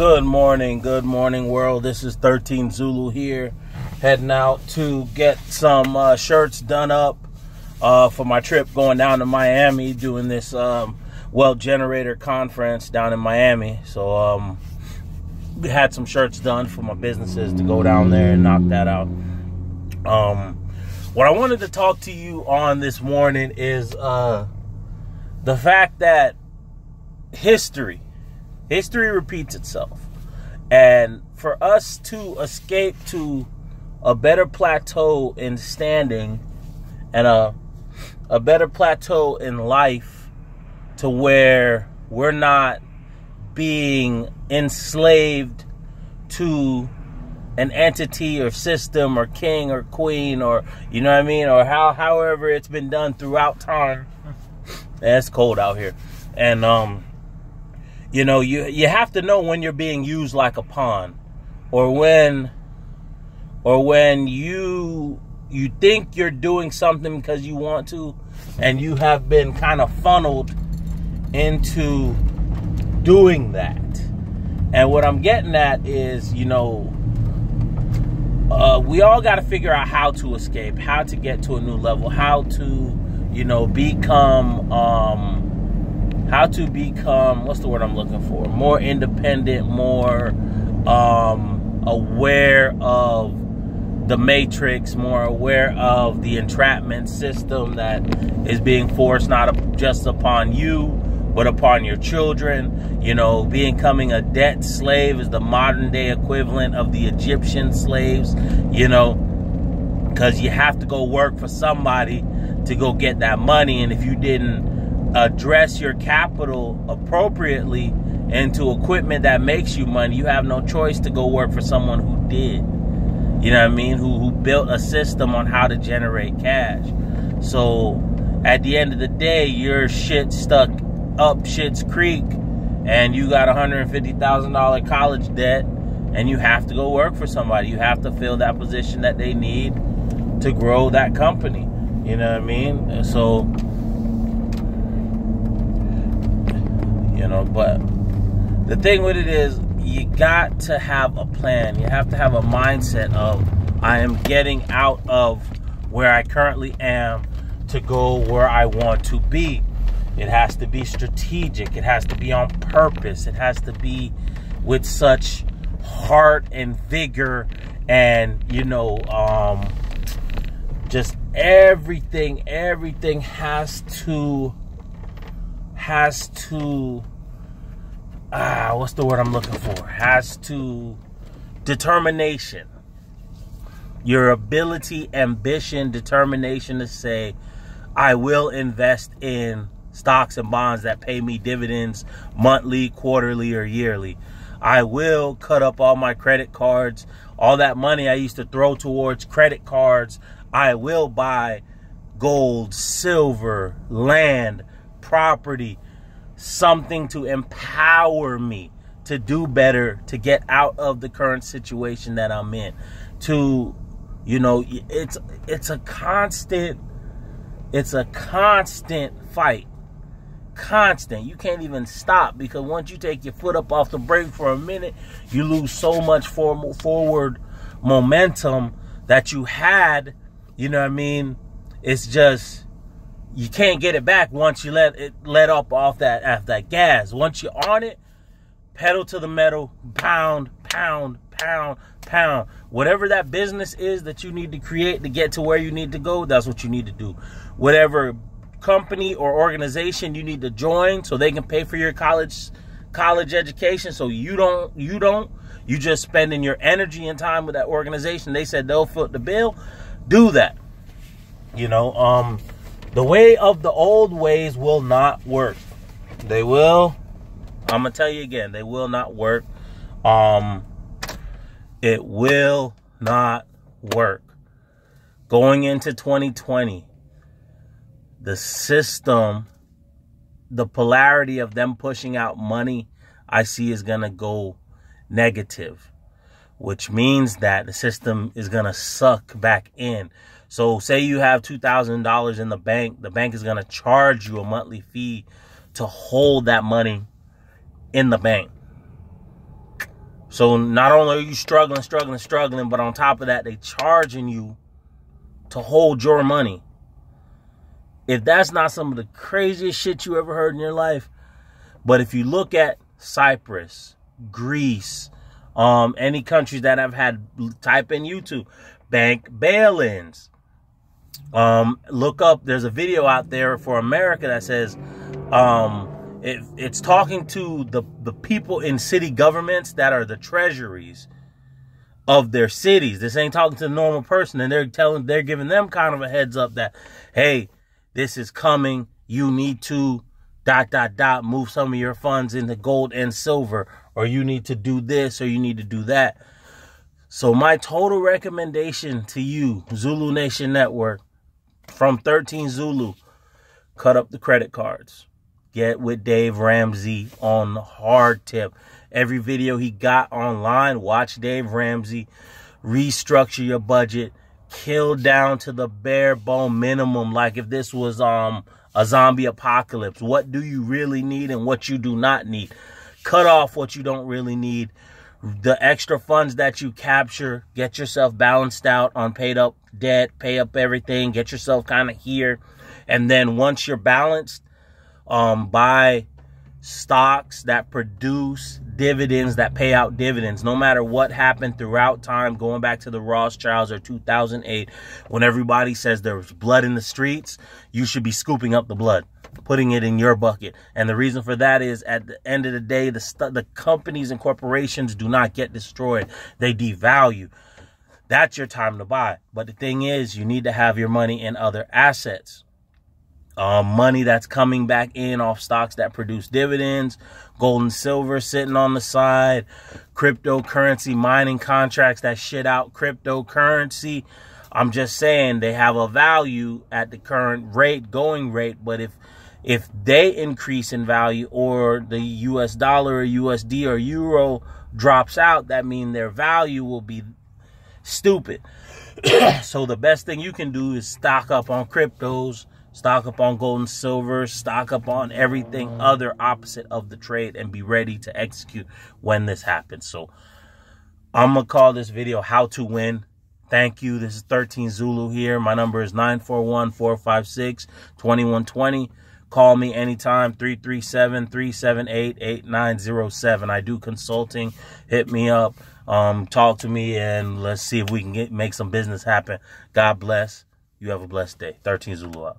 Good morning, world. This is 13 Zulu here, heading out to get some shirts done up for my trip going down to Miami, doing this Wealth Generator conference down in Miami. So we had some shirts done for my businesses to go down there and knock that out. What I wanted to talk to you on this morning is the fact that history repeats itself. And for us to escape to a better plateau in standing and a better plateau in life, to where we're not being enslaved to an entity or system or king or queen, or you know what I mean, or however it's been done throughout time. It's cold out here. And you know, you have to know when you're being used like a pawn, or when you think you're doing something because you want to, and you have been kind of funneled into doing that. And what I'm getting at is, you know, we all got to figure out how to escape, how to get to a new level, how to, you know, become what's the word I'm looking for? More independent, more aware of the matrix, more aware of the entrapment system that is being forced not just upon you, but upon your children. You know, becoming a debt slave is the modern day equivalent of the Egyptian slaves, you know, because you have to go work for somebody to go get that money. And if you didn't address your capital appropriately into equipment that makes you money, you have no choice to go work for someone who did. You know what I mean? Who built a system on how to generate cash. So at the end of the day, your shit stuck up shit's creek and you got $150,000 college debt and you have to go work for somebody. You have to fill that position that they need to grow that company. You know what I mean? So, you know, but the thing with it is, you got to have a plan. You have to have a mindset of, I am getting out of where I currently am to go where I want to be. It has to be strategic. It has to be on purpose. It has to be with such heart and vigor, and, you know, just everything has to what's the word I'm looking for? Determination. Your ability, ambition, determination to say, I will invest in stocks and bonds that pay me dividends monthly, quarterly, or yearly. I will cut up all my credit cards. All that money I used to throw towards credit cards, I will buy gold, silver, land, property, something to empower me to do better, to get out of the current situation that I'm in. To, you know, it's a constant fight. Constant. You can't even stop, because once you take your foot up off the brake for a minute, you lose so much forward momentum that you had. You know what I mean? It's just, you can't get it back once you let up off that gas. Once you're on it, pedal to the metal, pound, pound, pound, pound. Whatever that business is that you need to create to get to where you need to go, that's what you need to do. Whatever company or organization you need to join so they can pay for your college education, so you just spending your energy and time with that organization. They said they'll foot the bill. Do that. You know, the way of the old ways will not work. They will. I'm going to tell you again, they will not work. It will not work. Going into 2020, the system, the polarity of them pushing out money, I see is going to go negative, which means that the system is going to suck back in. So say you have $2,000 in the bank is going to charge you a monthly fee to hold that money in the bank. So not only are you struggling, but on top of that, they charging you to hold your money. If that's not some of the craziest shit you ever heard in your life. But if you look at Cyprus, Greece, any countries that have had, type in YouTube, bank bail-ins. Look up, there's a video out there for America that says, it's talking to the people in city governments that are the treasuries of their cities. This ain't talking to the normal person, and they're giving them kind of a heads up that, hey, this is coming. You need to ... move some of your funds into gold and silver, or you need to do this, or you need to do that. So my total recommendation to you, Zulu Nation Network, from 13 Zulu, cut up the credit cards. Get with Dave Ramsey on the hard tip. Every video he got online, watch Dave Ramsey. Restructure your budget. Kill down to the bare bone minimum. Like if this was a zombie apocalypse, what do you really need and what you do not need? Cut off what you don't really need. The extra funds that you capture, get yourself balanced out on paid up debt, pay up everything, get yourself kind of here. And then once you're balanced, buy stocks that produce dividends, that pay out dividends. No matter what happened throughout time, going back to the Rothschilds or 2008, when everybody says there was blood in the streets, you should be scooping up the blood, putting it in your bucket. And the reason for that is, at the end of the day, the companies and corporations do not get destroyed. They devalue. That's your time to buy. But the thing is, you need to have your money in other assets. Money that's coming back in off stocks that produce dividends, gold and silver sitting on the side, cryptocurrency mining contracts that shit out cryptocurrency. I'm just saying they have a value at the current rate, going rate. But if they increase in value, or the US dollar or USD or euro drops out, that means their value will be stupid. So the best thing you can do is stock up on cryptos, stock up on gold and silver, stock up on everything other opposite of the trade, and be ready to execute when this happens. So I'm going to call this video How to Win. Thank you. This is 13 Zulu here. My number is 941-456-2120. Call me anytime, 337-378-8907. I do consulting. Hit me up. Talk to me, and let's see if we can make some business happen. God bless. You have a blessed day. 13 Zulu out.